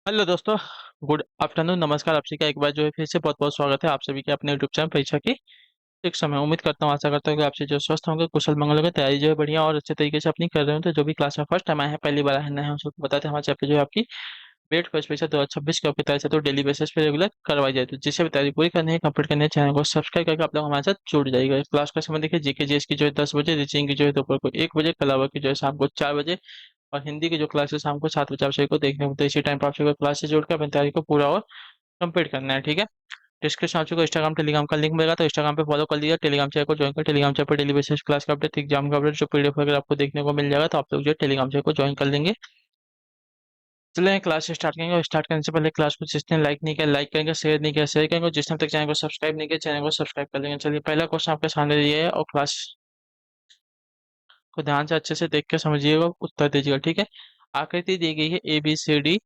Hello दोस्तों। Good afternoon, नमस्कार। आप सभी का एक बार जो है फिर से बहुत बहुत स्वागत है आप सभी के अपने यूट्यूब चैनल परीक्षा की शिक्षा में। उम्मीद करता हूँ, आशा करता हूँ कि आपसे जो स्वस्थ होंगे, कुशल मंगल होंगे, तैयारी जो है बढ़िया और अच्छे तरीके से अपनी कर रहे हो। तो जो भी क्लास में फर्स्ट टाइम आए हैं, पहली बार आए हैं, उसको बताते हैं हमारे चैनल पे जो है आपकी वेट फर्स्ट परीक्षा 2026 की आपकी तैयारी से तो डेली बेसिस पे रेगुलर करवाई जाए। तो जिसे भी तैयारी पूरी करनी है, कंप्लीट करनी है, चैनल को सब्सक्राइब करके आप लोग हमारे साथ जुड़ जाइएगा। क्लास का समय देखिए, जीके जीएस की जो है 10 बजे, रीजनिंग की जो है दोपहर को 1 बजे, कला की जो है शाम को 4 बजे, और हिंदी की जो क्लास है शाम को 7 बजे आप सभी को देखने को। तो इसी टाइम पर आप सभी को क्लास से जोड़कर अपनी तैयारी को पूरा और कंप्लीट करना है, ठीक है। डिस्क्रिप्शन आप सभी को इंस्टाग्राम टेलीग्राम का लिंक मिलेगा, तो इंस्टाग्राम पे फॉलो कर लीजिए, टेलीग्राम चैनल को ज्वाइन कर। टेलीग्राम चैनल पर डेली बेसिस क्लास का अपडेट, एग्जाम का अपडेट, जो पीडीएफ वगैरह आपको देखने को मिल जाएगा, तो आप लोग जो है टेलीग्राम चैनल को ज्वाइन कर लेंगे। चलिए क्लास स्टार्ट करेंगे, और स्टार्ट करने से पहले क्लास को जिसने लाइक नहीं किया लाइक करेंगे, शेयर नहीं किया शेयर करेंगे, और जिसने तक चैनल को सब्सक्राइब नहीं किया चैनल को सब्सक्राइब कर लेंगे। चलिए पहला क्वेश्चन आपके सामने ये है, और क्लास को ध्यान से अच्छे से देख के समझिएगा, उत्तर दीजिएगा, ठीक है। आकृति दी गई है ABCD,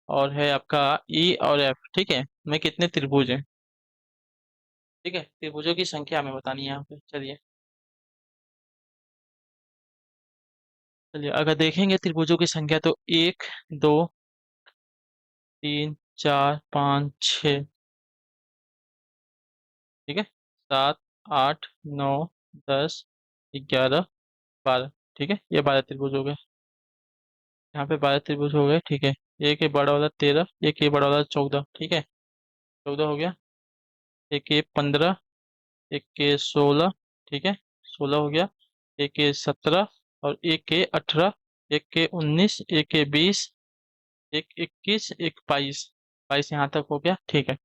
और है आपका E और F, ठीक है। में कितने त्रिभुज हैं? ठीक है, त्रिभुजों की संख्या हमें बतानी है यहाँ पे। चलिए अगर देखेंगे त्रिभुजों की संख्या, तो 1, 2, 3, 4, 5, 6, ठीक है, 7, 8, 9, 10, 11, 12, ठीक है। ये 12 त्रिभुज हो गए। यहाँ पे 12 त्रिभुज हो गए, ठीक है। एक ये बड़ा वाला 13, एक ये बड़ा वाला 14, ठीक है। 14 हो गया। एक ये 15, एक ये 16, ठीक है। 16 हो गया। एक ये 17, और एक ये 18, एक ये 19, एक ये 20, एक 21, एक 22। 22 यहाँ तक हो गया, ठीक है।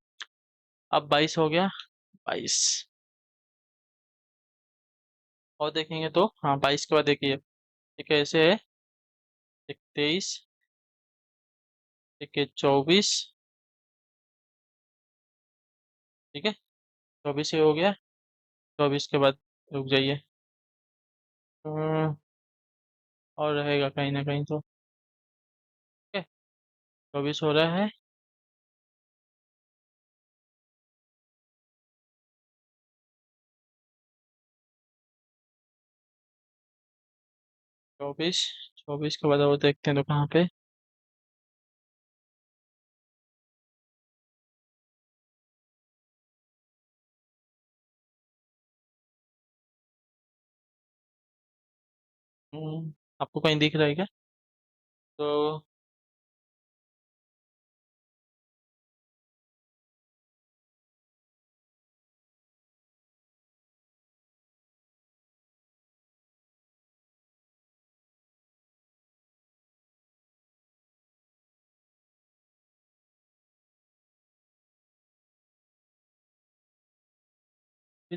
अब 22 हो गया। 22 और देखेंगे तो, हाँ 22 के बाद देखिए, एक ऐसे है, एक 23, एक 24, ठीक है। 24 ये हो गया। 24 के बाद रुक जाइए। हम्म, और रहेगा कहीं ना कहीं तो, ठीक है। 24 हो रहा है। 24, 24 के बाद और देखते हैं तो कहाँ पे। आपको कहीं दिख रहा है क्या? तो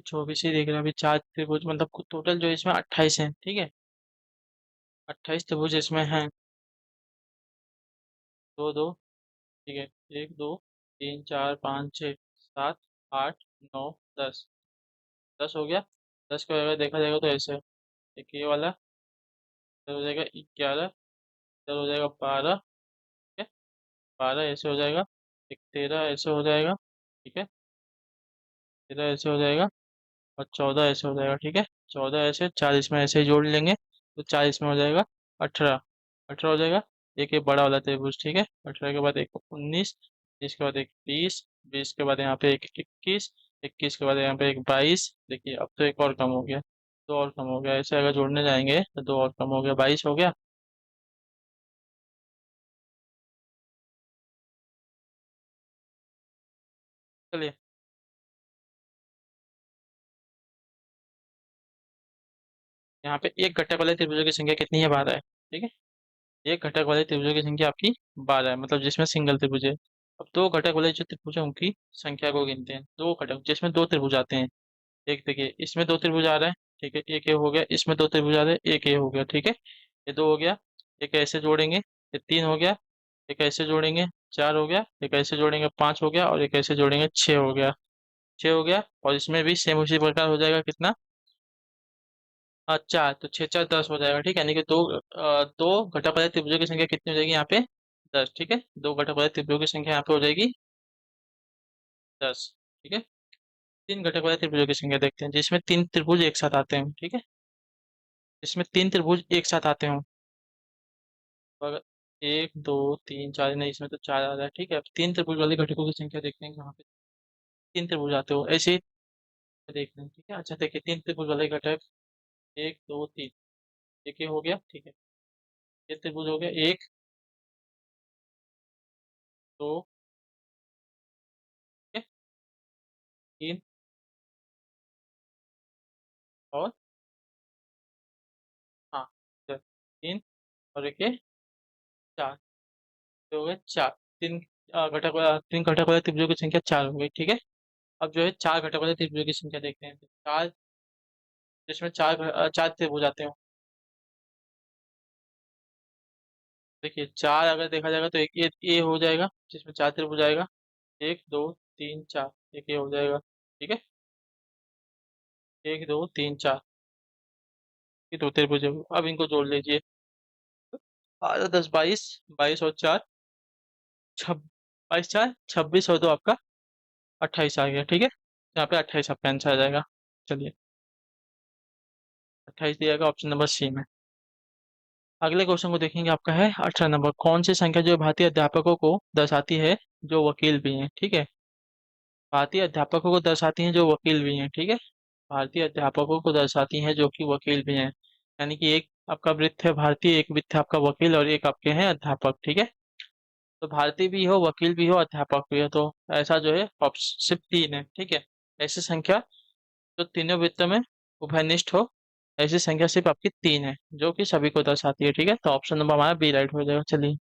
24 ही दिख रहा है अभी। 4 त्रिभुज मतलब टोटल जो इसमें 28 है, ठीक है। 28 त्रिभुज इसमें है। दो दो, ठीक है। 1, 2, 3, 4, 5, 6, 7, 8, 9, 10। 10 हो गया। 10 को अगर देखा जाएगा तो ऐसे, एक ये वाला, इधर हो जाएगा 11, इधर हो जाएगा 12, ठीक है। 12 ऐसे हो जाएगा। एक 13 ऐसे हो जाएगा, ठीक है। 13 ऐसे हो जाएगा, और 14 ऐसे हो जाएगा, ठीक है। 14 ऐसे, 40 में ऐसे ही जोड़ लेंगे, तो 40 में हो जाएगा 18। 18 हो जाएगा। एक ये बड़ा वाला त्रिभुज, ठीक है। 18 के बाद एक 19, 20 के बाद एक 20, 20 के बाद यहाँ पे एक 21, 21 के बाद यहाँ पे एक 22। देखिए अब तो एक और कम हो गया, दो और कम हो गया। ऐसे अगर जोड़ने जाएंगे तो दो और कम हो गया, 22 हो गया। चलिए यहाँ पे एक घटक वाले त्रिभुजों की संख्या कितनी है? 12 है, ठीक है। एक घटक वाले त्रिभुजों की संख्या आपकी 12 है, मतलब जिसमें सिंगल त्रिभुज है। अब दो घटक वाले जो त्रिभुज है उनकी संख्या को गिनते हैं। दो घटक जिसमें दो त्रिभुज आते हैं, एक देखिए इसमें दो त्रिभुज आ रहा है, ठीक है। एक ये हो गया, इसमें दो त्रिभुज आ रहे हैं, एक ये हो गया, ठीक है। ये दो हो गया। एक ऐसे जोड़ेंगे, ये तीन हो गया। एक ऐसे जोड़ेंगे, चार हो गया। एक ऐसे जोड़ेंगे, पांच हो गया। और एक ऐसे जोड़ेंगे, छह हो गया। छह हो गया, और इसमें भी सेम उसी प्रकार हो जाएगा, कितना? चार, तो छः चार 10 हो जाएगा, ठीक है। यानी कि दो घटक वाले त्रिभुजों की संख्या कितनी हो जाएगी यहाँ पे? 10, ठीक है। दो घटक वाले त्रिभुजों की संख्या यहाँ पे हो जाएगी 10, ठीक है। तीन घटक वाले त्रिभुजों की संख्या देखते हैं, जिसमें तीन त्रिभुज एक साथ आते हैं, ठीक है। जिसमें तीन त्रिभुज एक साथ आते हो। एक दो तीन चार, नहीं इसमें तो चार आ रहा है, ठीक है। अब तीन त्रिभुज वाले घटकों की संख्या देखते हैं कहाँ पे तीन त्रिभुज आते हो, ऐसे ही देख लें, ठीक है। अच्छा देखिए, तीन त्रिभुज वाले घटक, एक दो तीन, एक ये हो गया, ठीक है। ये त्रिभुज हो गया, एक दो, ठीक है, तीन, और हाँ, तीन, और एक ये चार, ये हो गए चार। तीन तीन घटक वाले त्रिभुजों की संख्या चार हो गई, ठीक है। अब जो है चार घटक वाले त्रिभुजों की संख्या देखते हैं, तो चार, जिसमें चार त्रिभुज आते हो। देखिए चार अगर देखा जाएगा तो एक ये हो जाएगा, जिसमें चार त्रिभुज आएगा, एक दो तीन चार, एक ये हो जाएगा, ठीक है। एक दो तीन चार, ये दो त्रिभुज है। अब इनको जोड़ लीजिए, बारह दस बाईस, बाईस और चार छब, बाईस चार छब्बीस और दो आपका अट्ठाईस आ गया, ठीक है। यहाँ पे अट्ठाईस आपका आंसर आ जाएगा। चलिए, अट्ठाईस दिया गया ऑप्शन नंबर सी में। अगले क्वेश्चन को देखेंगे, आपका है 18 नंबर। कौन सी संख्या जो भारतीय अध्यापकों को दर्शाती है जो वकील भी हैं, ठीक है। भारतीय अध्यापकों को दर्शाती हैं जो वकील भी हैं, ठीक है। भारतीय अध्यापकों को दर्शाती हैं जो कि वकील भी हैं। यानी कि एक आपका वृत्त है भारतीय, एक वृत्त है आपका वकील, और एक आपके हैं अध्यापक, ठीक है। तो भारतीय भी हो, वकील भी हो, अध्यापक भी हो, तो ऐसा जो है ऑप्शन सिर्फ तीन है, ठीक है। ऐसी संख्या जो तीनों वृत्तों में उभयनिष्ठ हो, ऐसी संख्या सिर्फ आपकी तीन है, जो कि सभी को दर्शाती है, ठीक है। तो ऑप्शन नंबर हमारा बी राइट हो जाएगा। चलिए,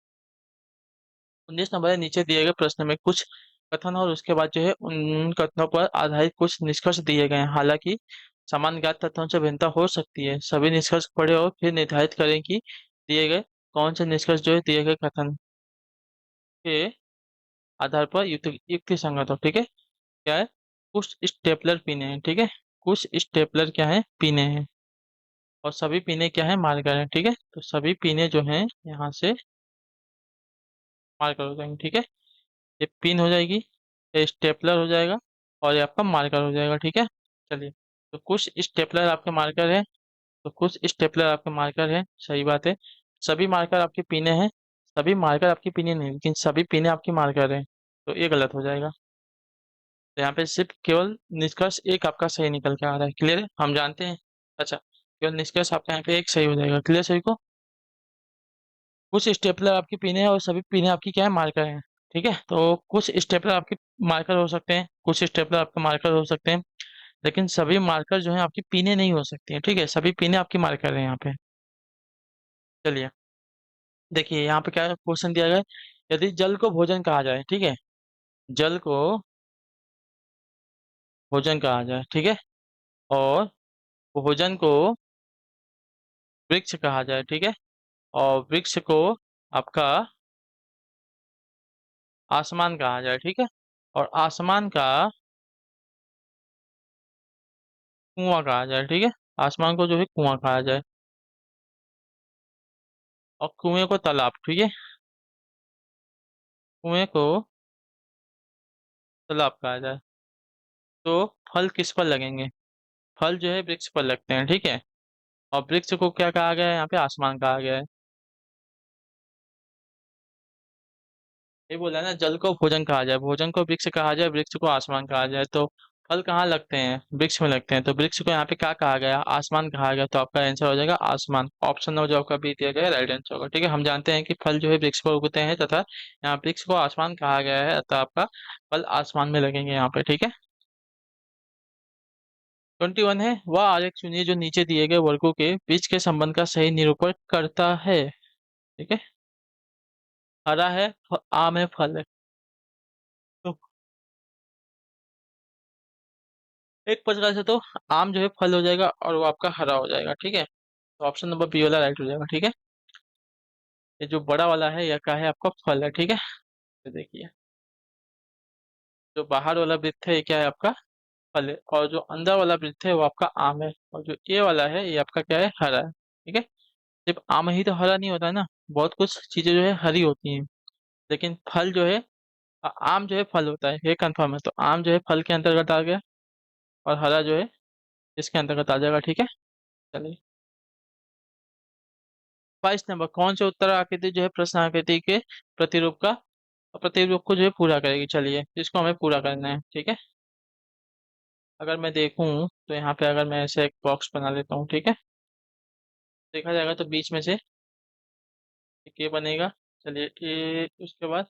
19 नंबर है, नीचे दिए गए प्रश्न में कुछ कथन और उसके बाद जो है उन कथनों पर आधारित कुछ निष्कर्ष दिए गए हैं। हालांकि समान ज्ञात तथ्यों से भिन्नता हो सकती है, सभी निष्कर्ष पढ़े और फिर निर्धारित करें कि दिए गए कौन से निष्कर्ष जो है दिए गए कथन के आधार पर युक्ति संगत हो, ठीक है। क्या है, कुछ स्टेपलर पीने हैं, ठीक है। कुछ स्टेपलर क्या है, पीने हैं, और सभी पीने क्या है, मार्कर हैं, ठीक है। तो सभी पीने जो हैं यहाँ से मार्कर हो जाएंगे, ठीक है। ये पिन हो जाएगी, ये स्टेपलर हो जाएगा, और ये आपका मार्कर हो जाएगा, ठीक है। चलिए, तो कुछ स्टेपलर आपके मार्कर है, तो कुछ स्टेपलर आपके मार्कर है, सही बात है। सभी मार्कर आपके पीने हैं, सभी मार्कर आपकी पीने नहीं, लेकिन सभी पीने आपकी मार्कर हैं, तो ये गलत हो जाएगा। तो यहाँ पे सिर्फ केवल निष्कर्ष एक आपका सही निकल के आ रहा है, क्लियर है, हम जानते हैं। अच्छा, केवल निष्कर्ष आपका यहाँ पे एक सही हो जाएगा, क्लियर सही को। कुछ स्टेपलर आपकी पिने हैं और सभी पिने आपकी क्या है, मार्कर हैं, ठीक है। तो कुछ स्टेपलर आपके मार्कर हो सकते हैं, कुछ स्टेपलर आपके मार्कर हो सकते हैं, लेकिन सभी मार्कर जो हैं आपकी पिने नहीं हो सकती हैं, ठीक है। सभी पिने आपकी मार्कर हैं यहाँ पे। चलिए, देखिए यहाँ पे क्या क्वेश्चन दिया गया है, यदि जल को भोजन कहा जाए, ठीक है, जल को भोजन कहा जाए, ठीक है, और भोजन को वृक्ष कहा जाए, ठीक है, और वृक्ष को आपका आसमान कहा जाए, ठीक है, और आसमान का कुआं कहा जाए, ठीक है। आसमान को जो है कुआं कहा जाए, और कुएं को तालाब, ठीक है। कुएं को तालाब कहा जाए, तो फल किस पर लगेंगे, फल जो है वृक्ष पर लगते हैं, ठीक है। और वृक्ष को क्या कहा गया है, यहाँ पे आसमान कहा गया है। ये बोला ना, जल को भोजन कहा जाए, भोजन को वृक्ष कहा जाए, वृक्ष को आसमान कहा जाए, तो फल कहाँ लगते हैं, वृक्ष में लगते हैं, तो वृक्ष को यहाँ पे क्या कहा गया, आसमान कहा गया, तो आपका आंसर हो जाएगा आसमान। ऑप्शन नंबर जो आपका बी दिया गया राइट आंसर होगा, ठीक है। हम जानते हैं कि फल जो है वृक्ष पर उगते हैं, तथा यहाँ वृक्ष को आसमान कहा गया है, अतः आपका फल आसमान में लगेंगे यहाँ पे, ठीक है। 21 है, वह आलेख चुनिए जो नीचे दिए गए वर्गों के बीच के संबंध का सही निरूपण करता है, ठीक है। हरा है, आम है, फल है, तो एक प्रकार से तो आम जो है फल हो जाएगा और वो आपका हरा हो जाएगा, ठीक है। तो ऑप्शन नंबर बी वाला राइट हो जाएगा, ठीक है। ये जो बड़ा वाला है यह क्या है, आपका फल है, ठीक है। तो देखिए, जो बाहर वाला वृत्त है ये क्या है, आपका फल है, और जो अंदर वाला वृत्त है वो आपका आम है, और जो ये वाला है ये आपका क्या है, हरा है, ठीक है। सिर्फ आम ही तो हरा नहीं होता है ना, बहुत कुछ चीजें जो है हरी होती हैं, लेकिन फल जो है आम जो है फल होता है, ये कंफर्म है, तो आम जो है फल के अंतर्गत आ गया, और हरा जो है इसके अंतर्गत आ जाएगा, ठीक है। चलिए, 22 नंबर, कौन से उत्तर आकृति जो है प्रश्न आकृति के प्रतिरूप का प्रतिरूप को जो है पूरा करेगी। चलिए, इसको हमें पूरा करना है, ठीक है। अगर मैं देखूं तो यहाँ पे अगर मैं ऐसे एक बॉक्स बना लेता हूँ, ठीक है। देखा जाएगा तो बीच में से एक ये बनेगा। चलिए, ये उसके बाद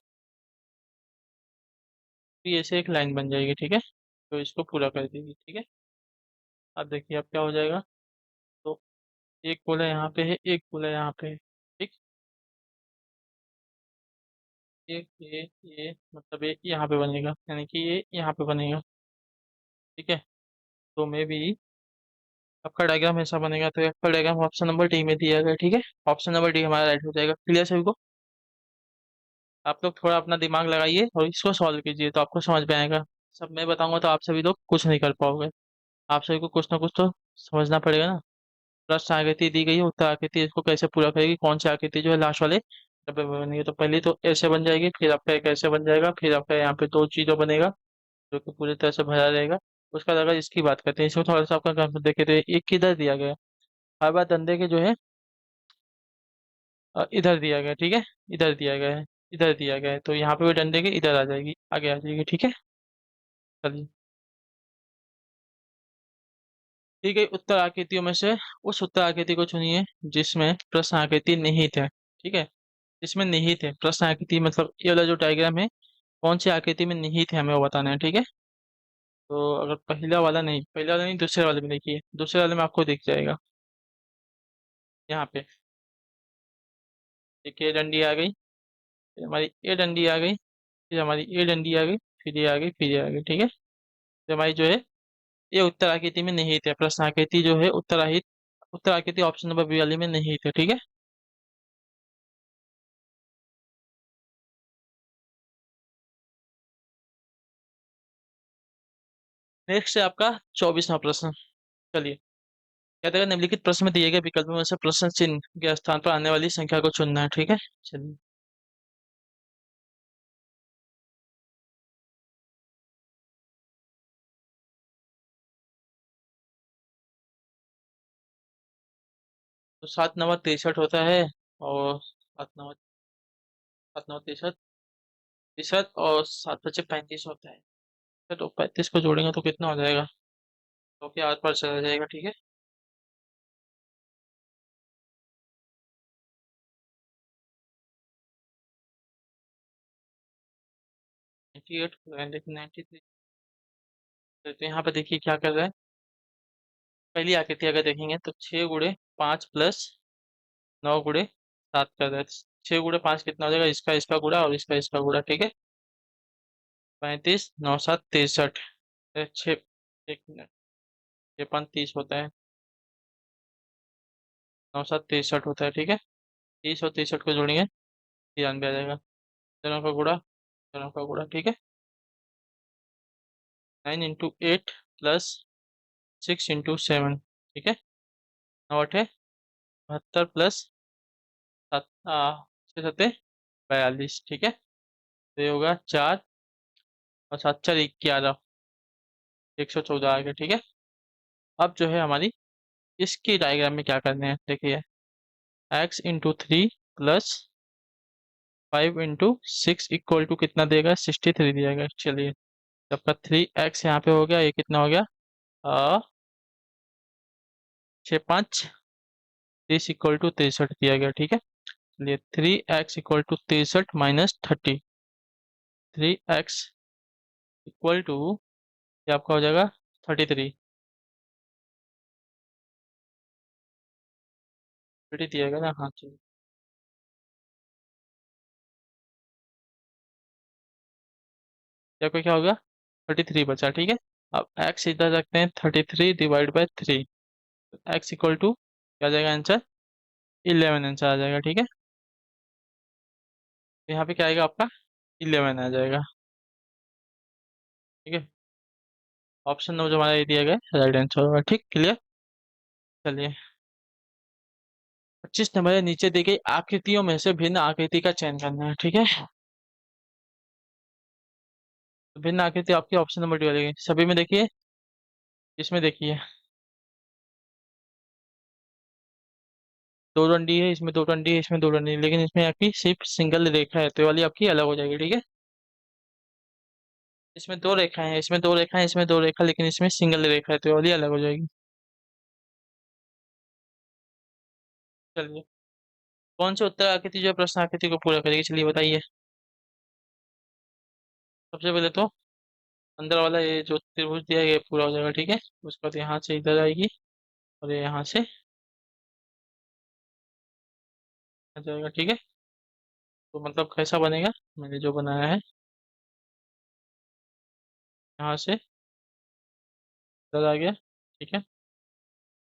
फिर ऐसे एक लाइन बन जाएगी, ठीक है। तो इसको पूरा कर देगी, ठीक है। अब देखिए अब क्या हो जाएगा। तो एक गोला यहाँ पे है, एक गोला यहाँ पे है, ठीक। ये मतलब ये यहाँ पे बनेगा, यानी कि ये यहाँ पे बनेगा, ठीक है। तो मे भी आपका डायग्राम ऐसा बनेगा। तो आपका डायग्राम ऑप्शन नंबर डी में दिया गया है, ठीक है। ऑप्शन नंबर डी हमारा राइट हो जाएगा। क्लियर सभी को? आप लोग थोड़ा अपना दिमाग लगाइए और इसको सॉल्व कीजिए तो आपको समझ में आएगा। सब मैं बताऊंगा तो आप सभी लोग कुछ नहीं कर पाओगे। आप सभी को कुछ ना कुछ तो समझना पड़ेगा ना। प्रश्न आकृति दी गई है, उत्तर आकृति इसको कैसे पूरा करेगी, कौन सी आकृति जो है लास्ट वाले डब्बे में बनेगी। तो पहले तो ऐसे बन जाएगी, फिर आपका एक ऐसे बन जाएगा, फिर आपका यहाँ पे दो चीजों बनेगा जो कि पूरी तरह से भरा रहेगा। उसका बाद अगर इसकी बात करते हैं, इसको थोड़ा सा आपका काम देखे तो एक किधर दिया गया है, हर बार धंधे के जो है इधर दिया गया है, ठीक है। इधर दिया गया है, इधर दिया गया है, तो यहाँ पे भी डंडे के इधर आ जाएगी, आगे आ जाएगी, ठीक है। चलिए, ठीक है। उत्तर आकृतियों में से उस उत्तर आकृति को चुनिए जिसमें प्रश्न आकृति निहित है, ठीक है। जिसमें निहित है प्रश्न आकृति, मतलब ये वाला जो डायग्राम है कौन सी आकृति में निहित है हमें वो बताना है, ठीक है। तो अगर पहला वाला नहीं दूसरे वाले में देखिए, दूसरे वाले में आपको दिख जाएगा यहाँ पे। देखिए, डंडी आ गई, फिर हमारी ये डंडी आ गई, फिर हमारी ये डंडी आ गई, फिर ये आ गई, फिर ये आ गई, ठीक है। तो हमारी जो है ये उत्तर आकृति में निहित है। प्रश्न आकृति जो है उत्तर आकृति ऑप्शन नंबर बी वाली में निहित है, ठीक है। नेक्स्ट है आपका 24वां प्रश्न। चलिए, कहते हैं निम्नलिखित प्रश्न में दिए गए विकल्पों में से प्रश्न चिन्ह के स्थान पर आने वाली संख्या को चुनना है, ठीक है। चलिए, तो 7 9 63 होता है, और 7 9 63 और 7 5 35 होता है। तो 35 को जोड़ेंगे तो कितना हो जाएगा, तो क्या आस पास चला जाएगा, ठीक है। 98 93। तो यहाँ पे देखिए क्या कर रहा है। पहली आकृति अगर देखेंगे तो 6 × 5 + 9 × 7 कर रहा है। 6 × 5 कितना हो जाएगा, इसका इसका गुड़ा और इसका इसका गुड़ा, ठीक है। 35 9 7 63। छः, एक मिनट, 6 5 30 होता है, 9 7 63 होता है, ठीक है। 30 और 63 को जोड़ेंगे 93 आ जाएगा। दोनों का गुड़ा, ठीक है। 9 × 8 + 6 × 7, ठीक है। 9 8 72 प्लस 6 7 42, ठीक है। तो ये होगा 4 और 7 4 11, 114 आ गया, ठीक है। अब जो है हमारी इसकी डायग्राम में क्या करने हैं देखिए। x × 3 + 5 × 6 = कितना देगा, 63 दिया गया। चलिए, आपका 3x यहाँ पे हो गया, ये कितना हो गया, 6 5 30 = 63 दिया गया, ठीक है। चलिए, 3x = 63 - 30। 3x ये आपका हो जाएगा 33। 30 दिया गया ना, हाँ चलिए। या कोई क्या होगा, 33 बचा, ठीक है। अब x इधर रखते हैं, 33 ÷ 3। x क्या आ जाएगा आंसर, 11 आंसर आ जाएगा, ठीक है। तो यहाँ पे क्या आएगा आपका, 11 आ जाएगा, ठीक है। ऑप्शन नंबर जो हमारा ये दिया गया राइट आंसर होगा, ठीक। क्लियर। चलिए, 25 नंबर है, नीचे दी गई आकृतियों में से भिन्न आकृति का चयन करना है, ठीक है। तो भिन्न आकृति आपकी ऑप्शन नंबर डी वाली सभी में देखिए, इसमें देखिए दो डंडी है, इसमें दो डंडी है, इसमें दो डंडी है, लेकिन इसमें आपकी सिर्फ सिंगल रेखा है, तो ये वाली आपकी अलग हो जाएगी, ठीक है। इसमें दो रेखाएं हैं, इसमें दो रेखाएं, इसमें दो रेखा, लेकिन इसमें सिंगल रेखा है, तो ये वाली अलग हो जाएगी। चलिए, कौन से उत्तर आकृति जो है प्रश्न आकृति को पूरा करेगी, चलिए बताइए। सबसे पहले तो अंदर वाला ये जो त्रिभुज दिया है ये पूरा हो जाएगा, ठीक है। उसके बाद यहाँ से इधर आएगी, और ये यहाँ से आ जाएगा, ठीक है। तो मतलब कैसा बनेगा, मैंने जो बनाया है, यहाँ से इधर आ गया, ठीक है।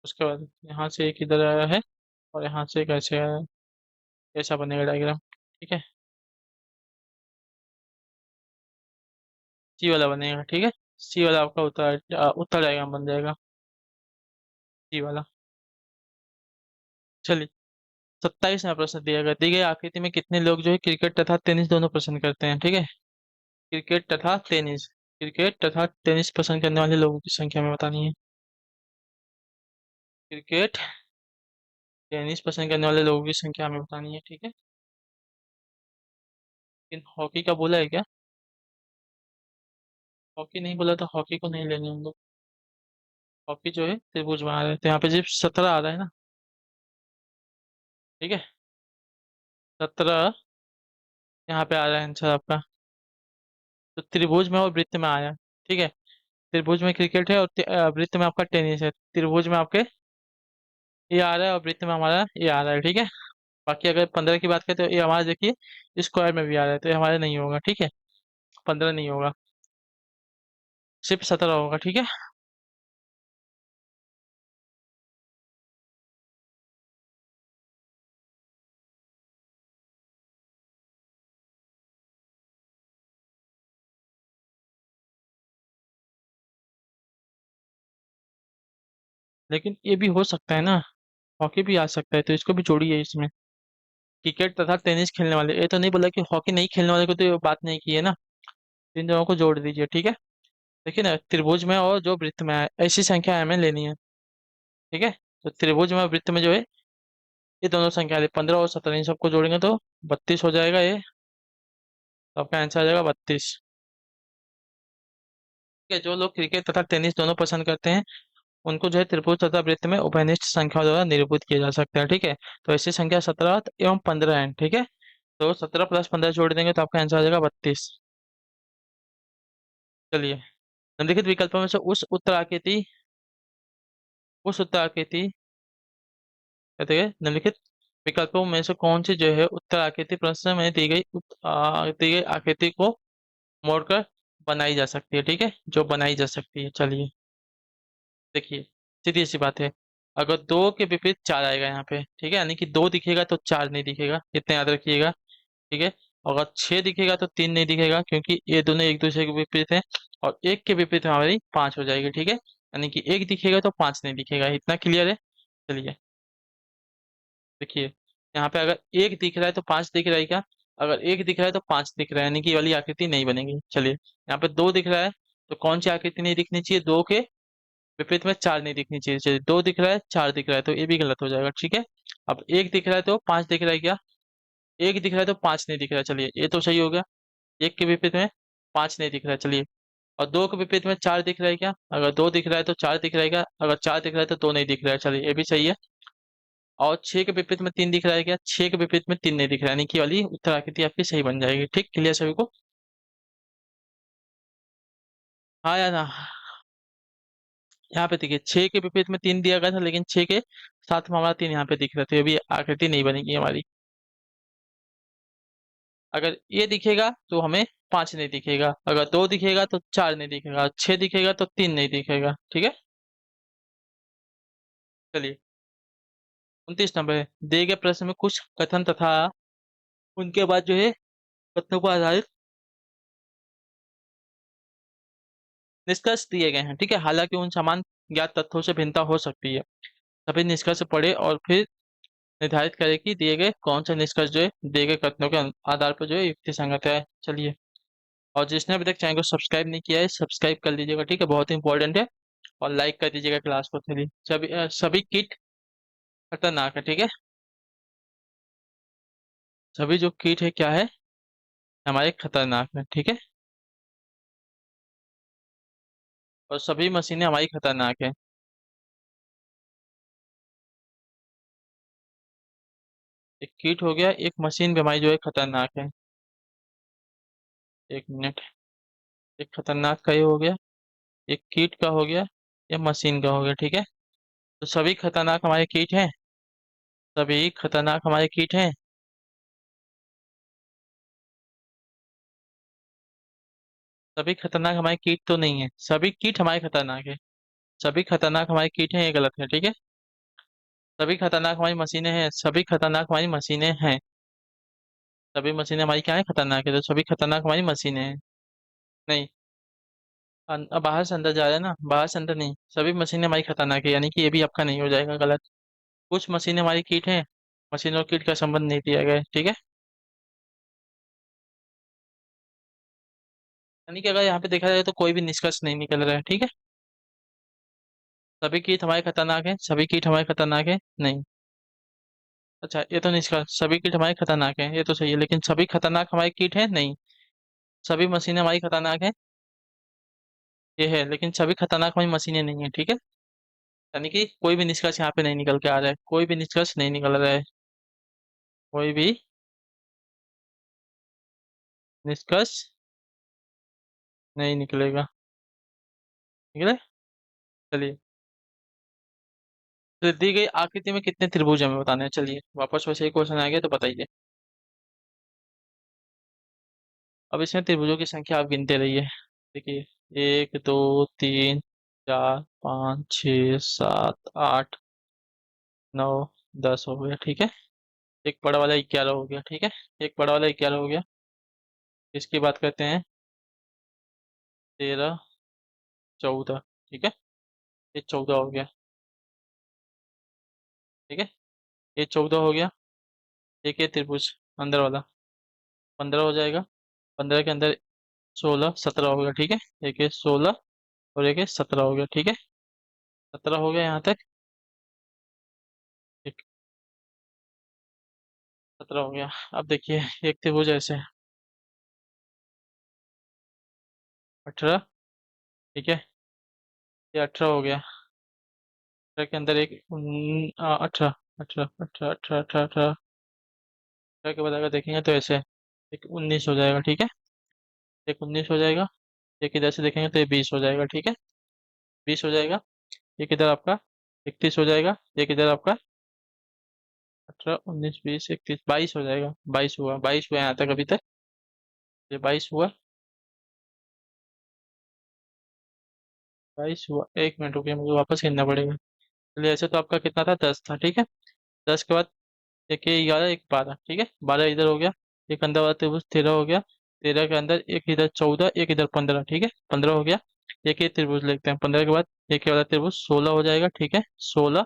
उसके बाद यहाँ से एक इधर आया है, और यहाँ से कैसे आया है, कैसा बनेगा डायग्राम, ठीक है। सी वाला बनेगा, ठीक है। सी वाला आपका उत्तर डायग्राम बन जाएगा, सी वाला। चलिए, 27वां प्रश्न दिया गया, दी गई आकृति में कितने लोग जो है क्रिकेट तथा टेनिस दोनों पसंद करते हैं, ठीक है। क्रिकेट तथा टेनिस पसंद करने वाले लोगों की संख्या में बतानी है। क्रिकेट टेनिस पसंद करने वाले लोगों की संख्या हमें बतानी है, ठीक है। लेकिन हॉकी का बोला है क्या? हॉकी नहीं बोला, तो हॉकी को नहीं लेंगे हम लोग। हॉकी जो है त्रिभुज में आ रहा है, तो यहाँ पे सिर्फ 17 आ रहा है ना, ठीक है। 17 यहाँ पे आ रहा है आंसर आपका। तो त्रिभुज में और वृत्त में आया, ठीक है। त्रिभुज में क्रिकेट है, और वृत्त में आपका टेनिस है। त्रिभुज में आपके ये आ रहा है, और वृत्त में हमारा ये आ रहा है, ठीक है। बाकी अगर 15 की बात करें तो ये हमारा देखिए स्क्वायर में भी आ रहा है, तो ये हमारे नहीं होगा, ठीक है। 15 नहीं होगा, सिर्फ 17 होगा, ठीक है। लेकिन ये भी हो सकता है ना, हॉकी भी आ सकता है, तो इसको भी जोड़िए इसमें। क्रिकेट तथा टेनिस खेलने वाले, ये तो नहीं बोला कि हॉकी नहीं खेलने वाले को, तो ये बात नहीं की है ना। इन दोनों को जोड़ दीजिए, ठीक है। देखिए ना, त्रिभुज में और जो वृत्त में है, ऐसी संख्या हमें लेनी है, ठीक है। तो त्रिभुज में और वृत्त में जो है, ये दोनों संख्या है 15 और 17, इन सबको जोड़ेंगे तो 32 हो जाएगा ये। तो आपका आंसर आ जाएगा 32, ठीक है। जो लोग क्रिकेट तथा टेनिस दोनों पसंद करते हैं, उनको जो है त्रिभुज तथा वृत्त में उभयनिष्ठ संख्या द्वारा निरूपित किया जा सकता है, ठीक है। तो ऐसी संख्या 17 एवं 15 है, ठीक है। तो 17 प्लस 15 जोड़ देंगे तो आपका आंसर आ जाएगा 32। चलिए, निम्नलिखित विकल्पों में से उस उत्तर आकृति कहते हैं, निम्नलिखित विकल्पों में से कौन सी जो है उत्तर आकृति प्रश्न में दी गई आकृति को मोड़कर बनाई जा सकती है, ठीक है, जो बनाई जा सकती है। चलिए, देखिए, सीधी सी बात है। अगर दो के विपरीत चार आएगा यहाँ पे, ठीक है, यानी कि दो दिखेगा तो चार नहीं दिखेगा, इतना याद रखिएगा, ठीक है। अगर छह दिखेगा तो तीन नहीं दिखेगा, क्योंकि ये दोनों एक दूसरे के विपरीत हैं। और एक के विपरीत में हमारी पांच हो जाएगी, ठीक है। यानी कि एक दिखेगा तो पांच नहीं दिखेगा, इतना क्लियर है। चलिए, देखिए, यहाँ पे अगर एक दिख रहा है तो पांच दिख रहा है क्या? अगर एक दिख रहा है तो पांच दिख रहा है, यानी कि ये वाली आकृति नहीं बनेगी। चलिए, यहाँ पे दो दिख रहा है, तो कौन सी आकृति नहीं दिखनी चाहिए? दो के विपरीत में चार नहीं दिखनी चाहिए। चलिए, दो दिख रहा है, चार दिख रहा है, तो ये भी गलत हो जाएगा, ठीक है। अब एक दिख रहा है तो पांच दिख रहा है क्या? एक दिख रहा है तो पांच नहीं दिख रहा है, चलिए ये तो सही हो गया। एक के विपरीत में पांच नहीं दिख रहा है, चलिए। और दो के विपरीत में चार दिख रहा है क्या? अगर दो दिख रहा है तो चार दिख रहा है क्या? अगर चार दिख रहा है तो दो नहीं दिख रहा है, चलिए ये भी सही है। और छह के विपरीत में तीन दिख रहा है क्या? छह के विपरीत में तीन नहीं दिख रहा है, यानी कि वाली उत्तर आकृति आपकी सही बन जाएगी, ठीक। क्लियर सभी को? हाँ या ना? यहाँ पे देखिए, छह के विपरीत में तीन दिया गया था, लेकिन छह के साथ में हमारा तीन यहाँ पे दिख रहा था, ये भी आकृति नहीं बनेगी हमारी। अगर ये दिखेगा तो हमें पांच नहीं दिखेगा, अगर दो दिखेगा तो चार नहीं दिखेगा, छह दिखेगा तो तीन नहीं दिखेगा, ठीक है। चलिए, 29 नंबर है, दिए गए प्रश्न में कुछ कथन तथा उनके बाद जो है कथनों पर आधारित निष्कर्ष दिए गए हैं, ठीक है। हालांकि उन समान ज्ञात तथ्यों से भिन्नता हो सकती है। सभी निष्कर्ष पढ़े और फिर निर्धारित करें कि दिए गए कौन सा निष्कर्ष जो है दिए गए कथनों के आधार पर जो है युक्ति संगत है। चलिए, और जिसने अभी तक चैनल को सब्सक्राइब नहीं किया है, सब्सक्राइब कर लीजिएगा, ठीक है, बहुत इंपॉर्टेंट है। और लाइक कर दीजिएगा क्लास को। चलिए, सभी किट खतरनाक है, ठीक है। सभी जो कीट है क्या है, हमारे खतरनाक है, ठीक है। और सभी मशीनें हमारी खतरनाक है। एक कीट हो गया, एक मशीन भी हमारी जो है खतरनाक है। एक मिनट। एक खतरनाक का ये हो गया, एक कीट का हो गया, या मशीन का हो गया, ठीक है। तो सभी खतरनाक हमारे कीट हैं। सभी खतरनाक हमारे कीट हैं। सभी खतरनाक हमारे कीट तो नहीं है, सभी कीट हमारे खतरनाक है। सभी खतरनाक हमारे कीट हैं, ये गलत है, ठीक है। सभी खतरनाक हमारी मशीनें हैं, सभी खतरनाक हमारी मशीनें हैं। सभी मशीनें हमारी क्या है, खतरनाक है, तो सभी खतरनाक हमारी मशीनें हैं। नहीं। अब बाहर से अंदर जा रहा है ना, बाहर से अंदर नहीं, सभी मशीनें हमारी खतरनाक है, यानी कि ये भी आपका नहीं हो जाएगा, गलत। कुछ मशीनें हमारी कीट हैं। मशीन और कीट का संबंध नहीं दिया गया है, ठीक है। यानी कि अगर यहाँ पे देखा जाए तो कोई भी निष्कर्ष नहीं निकल रहा है, ठीक है। सभी कीट हमारे खतरनाक है, सभी कीट हमारे खतरनाक है, नहीं। अच्छा, ये तो निष्कर्ष, सभी कीट हमारे खतरनाक है, ये तो सही है, लेकिन सभी खतरनाक हमारे कीट है, नहीं। सभी मशीनें हमारी खतरनाक है, ये है, लेकिन सभी खतरनाक हमारी मशीनें नहीं है, ठीक है। यानी कि कोई भी निष्कर्ष यहाँ पे नहीं निकल के आ रहा है, कोई भी निष्कर्ष नहीं निकल रहा है। कोई भी निष्कर्ष नहीं निकलेगा। निकले। चलिए। तो दी गई आकृति में कितने त्रिभुज हमें बताने हैं, चलिए वापस वैसे ही क्वेश्चन आ गया, तो बताइए। अब इसमें त्रिभुजों की संख्या आप गिनते रहिए। देखिए, 1 2 3 4 5 6 7 8 9 10 हो गया, ठीक है। एक बड़ा वाला 11 हो गया, ठीक है। एक बड़ा वाला 11 हो गया। इसकी बात करते हैं। 13 14, ठीक है। ये 14 हो गया, ठीक है। ये 14 हो गया। एक ये त्रिभुज अंदर वाला 15 हो जाएगा। 15 के अंदर 16 17 हो गया, ठीक है। एक ये 16 और एक ये 17 हो गया, ठीक है। 17 हो गया यहाँ तक। एक 17 हो गया। अब देखिए, एक त्रिभुज ऐसे 18, ठीक है। ये 18 हो गया। 18 के अंदर एक 18 18 18 18 18 18 के बाद अगर देखेंगे तो ऐसे एक 19 हो जाएगा, ठीक है। एक 19 हो जाएगा। एक इधर से देखेंगे तो ये 20 हो जाएगा, ठीक है। 20 हो जाएगा। एक इधर आपका 31 हो जाएगा। एक इधर आपका 18 19 20 31 22 हो जाएगा। 22 हुआ, 22 हुआ यहाँ तक अभी तक। ये 22 हुआ। 22 हुआ, एक मिनट रुकिए, मुझे वापस गिनना पड़ेगा। चलिए, ऐसे तो आपका कितना था, 10 था, ठीक है। 10 के बाद एक ये 11 एक 12, ठीक है। 12 इधर हो गया। एक अंदर वाला त्रिभुज 13 हो गया। 13 के अंदर एक इधर 14 एक इधर 15, ठीक है। 15 हो गया। एक ये त्रिभुज लिखते हैं। 15 के बाद एक ये वाला त्रिभुज 16 हो जाएगा, ठीक है। 16।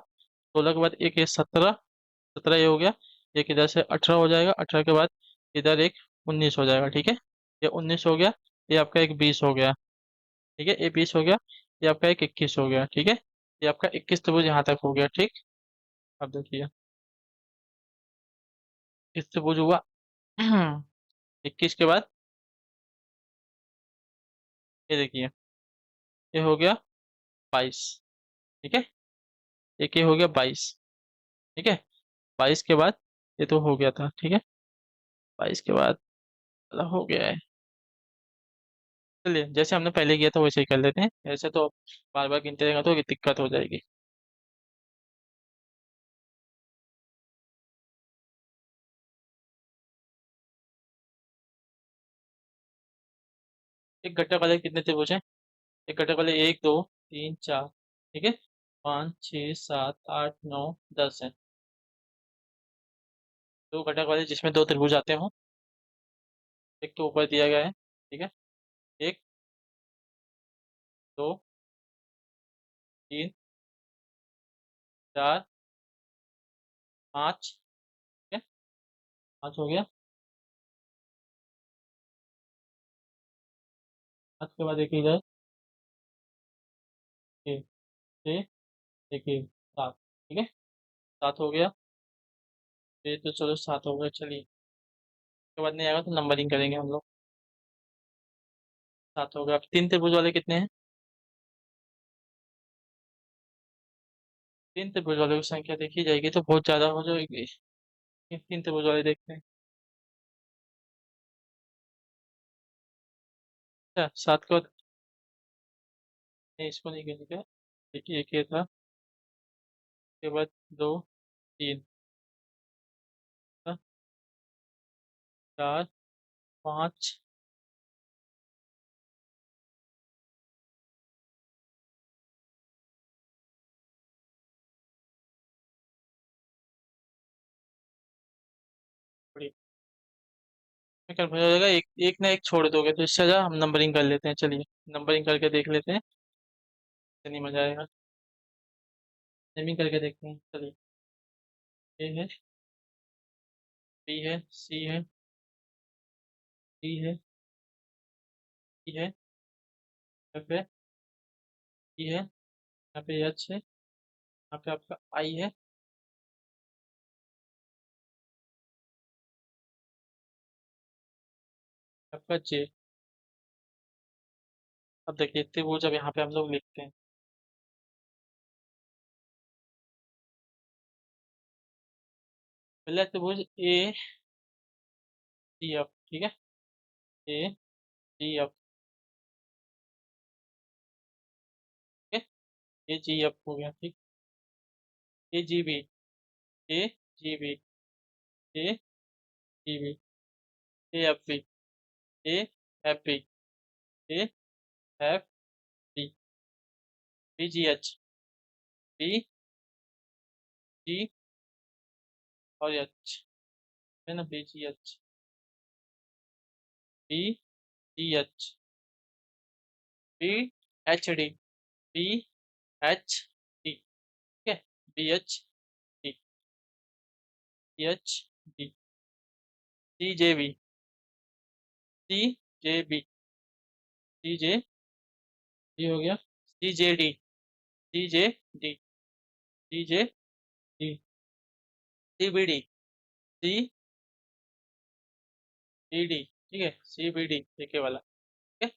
16 के बाद एक ये 17। 17 ये हो गया। एक इधर से 18 हो जाएगा। 18 के बाद इधर एक 19 हो जाएगा, ठीक है। ये 19 हो गया। ये आपका एक 20 हो गया, ठीक है। ये 20 हो गया। ये आपका एक 21 हो गया, ठीक है। ये आपका 21 त्रिभुज यहाँ तक हो गया, ठीक। अब देखिए, इस त्रिभुज हुआ। 21 के बाद ये देखिए, ये हो गया 22, ठीक है। एक ये हो गया 22, ठीक है। 22 के बाद ये तो हो गया था, ठीक है। 22 के बाद वाला हो गया है। चलिए, जैसे हमने पहले किया था वैसे ही कर लेते हैं, ऐसे तो बार बार गिनते रहेगा तो ये दिक्कत हो जाएगी। एक घटक वाले कितने त्रिभुज हैं? एक घटक वाले 1 2 3 4, ठीक है। 5 6 7 8 9 10 है। दो घटक वाले जिसमें दो त्रिभुज आते हो। एक तो ऊपर दिया गया है, ठीक है। 1 2 3 4 5, ठीक है। 5 हो गया। 5 के बाद एक इधर, एक 6 एक 7, ठीक है। 7 हो गया। ये तो चलो 7 हो गया, चलिए। उसके बाद नहीं आएगा तो नंबरिंग करेंगे हम लोग। 7 हो गया। अब 3 त्रिभुज वाले कितने हैं? 3 त्रिभुज वालों की संख्या देखी जाएगी तो बहुत ज़्यादा हो जाएगी। 3 त्रिभुज वाले देखते हैं। अच्छा, 7 को नहीं, इसको नहीं गिनेंगे। देखिए एक ये था, उसके बाद 2, 3, 4, 5, क्या हो जाएगा, एक एक ना एक छोड़ दोगे तो इससे ज्यादा हम नंबरिंग कर लेते हैं। चलिए नंबरिंग करके देख लेते हैं, इतनी मजा आएगा। नेमिंग करके देखते हैं, चलिए। ए है, बी है, सी है, डी है, ई है, एफ है, ई है, यहाँ पे एच है, यहाँ पे आपका आई है, आपका जे। अब देखिए त्रिभुज अब यहाँ पे हम लोग लिखते हैं। पहला त्रिभुज ए डी एफ, ठीक है। ए डी एफ, ठीक है। ए जी एफ हो गया, ठीक। A G B, A G B, A G B, A F B, A F B, A F B, B G H, B G और एच, है ना, B G H, B G H, B H D, B H D, ठीक है। B H D, B H D, C J B, C J B, C J B हो गया। C J D, C J D, C J D, C B D, C B D, ठीक है। C B D एक ही वाला, ठीक है।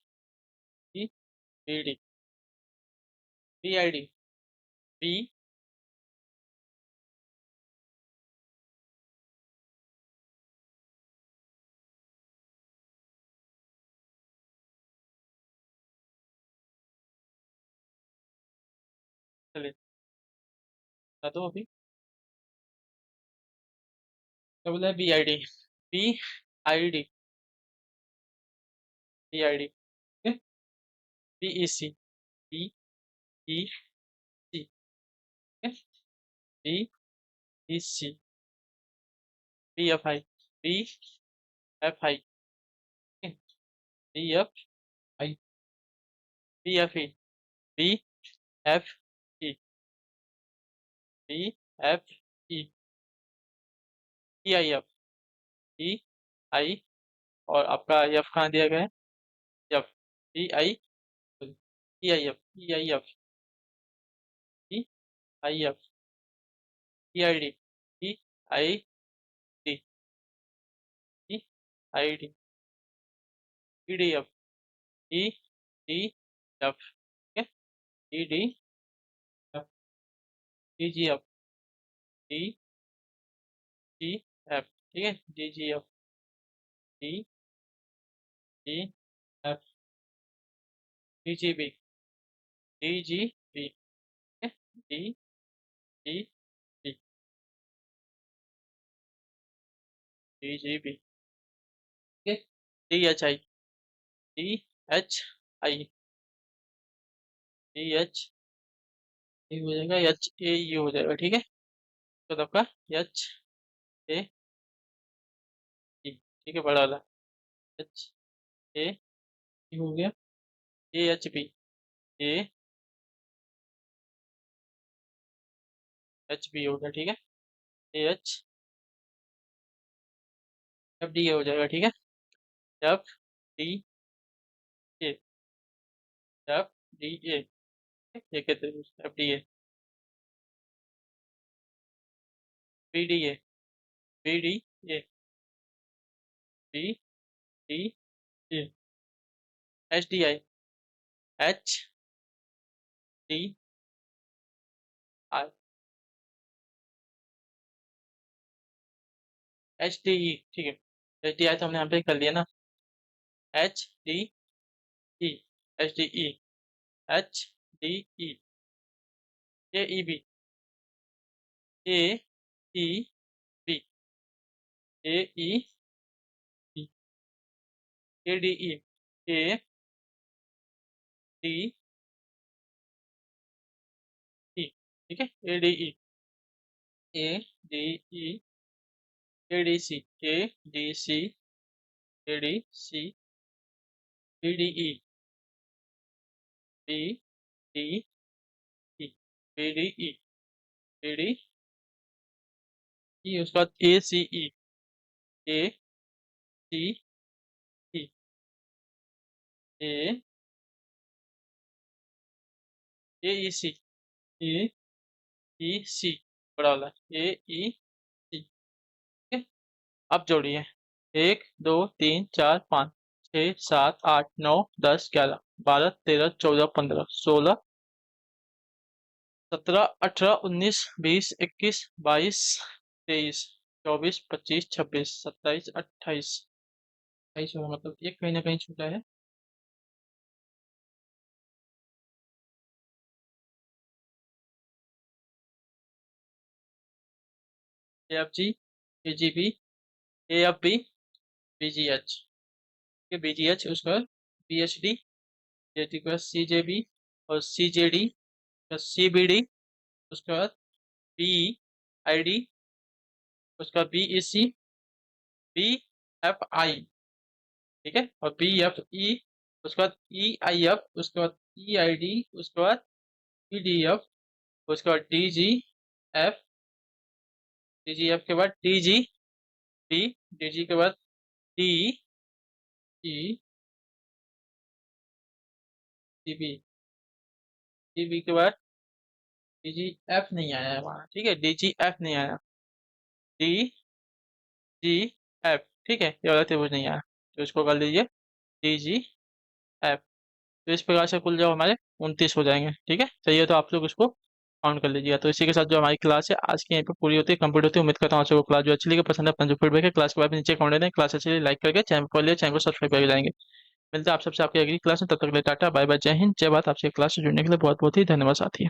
C B D, B I D, B, चलिए बता दो अभी। क्या बोला है? B I D, B I D, B I D, ठीक है। B E C, B E C, ठीक है। B E C, B F I, B F I, ठीक है। B F I, B F E, B F E, B F E, E I F, E I, और आपका F कहाँ दिया गया है? F, E I, E I F, E I F, E I F, E I D, E I D, E I D, E D F, E D F, ठीक है। E D F, D G F, D G F, ठीक है। D G F, D G F, D G B, D G B, ठीक है। D G B, D G B, ठीक है। D H I, D H I, D H A हो जाएगा, H A you हो जाएगा, ठीक है। तो आपका एच ए ई, ठीक है, बड़ा वाला एच ए ई हो गया। A H B, A H B हो गया, ठीक है। A H F D A हो जाएगा, ठीक है। F D A, F D A, ये कहते हैं F D A, B D A, B D A, D D E H D I H D I H D E. ठीक है, H D आई तो हमने यहाँ पे कर लिया ना। H D E H D E H D E A E B A E B A E B A D E A D E. ठीक है, A D E A D E A D C A D C A D C B D E B D E B D E B D E. उसके बाद ए सी ई ए सी ई ए ए ई सी ए ई सी बड़ा वाला ए ई C. ठीक है, अब जोड़िए। 1 2 3 4 5 6 7 8 9 10 11 12 13 14 15 16 17 18 19 20 21 22 23 24 25 26 27 28 29 मतलब एक कहीं ना कहीं छूटा है। A F G A G B A F B B G H. B G H उसका बी एच डी डी का सी जे बी और C J D C B D. उसके बाद बी आई डी उसका B E C B F I. ठीक है, और B F ई उसके बाद ई आई एफ उसके बाद ई आई डी उसके बाद ई डी एफ उसके बाद D G F D G F के बाद D G B D G के बाद D E D B D B के बाद डी जी एफ नहीं आया है वहाँ। ठीक है, डी जी एफ नहीं आया, डी जी एफ। ठीक है, ये वाला त्रिभुज नहीं आया तो इसको कर लीजिए डी जी एफ। तो इस प्रकार से कुल जो हमारे 29 हो जाएंगे। ठीक है, चाहिए तो आप लोग इसको काउंट कर लीजिएगा। तो इसी के साथ जो हमारी क्लास है आज की यहीं पे पूरी होती है, कंप्लीट होती है। उम्मीद करता हूँ आपको क्लास जो अच्छी लगी, पसंद है, अपना जो फीडबैक है क्लास के बारे में नीचे कमेंट दें। क्लास अच्छी लगी लाइक करके चैनल को लिए चैनल को सब्सक्राइब करके जाएंगे। मिलते हैं आप सबसे आपकी अगली क्लास में, तब तक के लिए टाटा बाय बाय, जय हिंद जय भारत। आपसे क्लास से जुड़ने के लिए बहुत बहुत ही धन्यवाद साथी।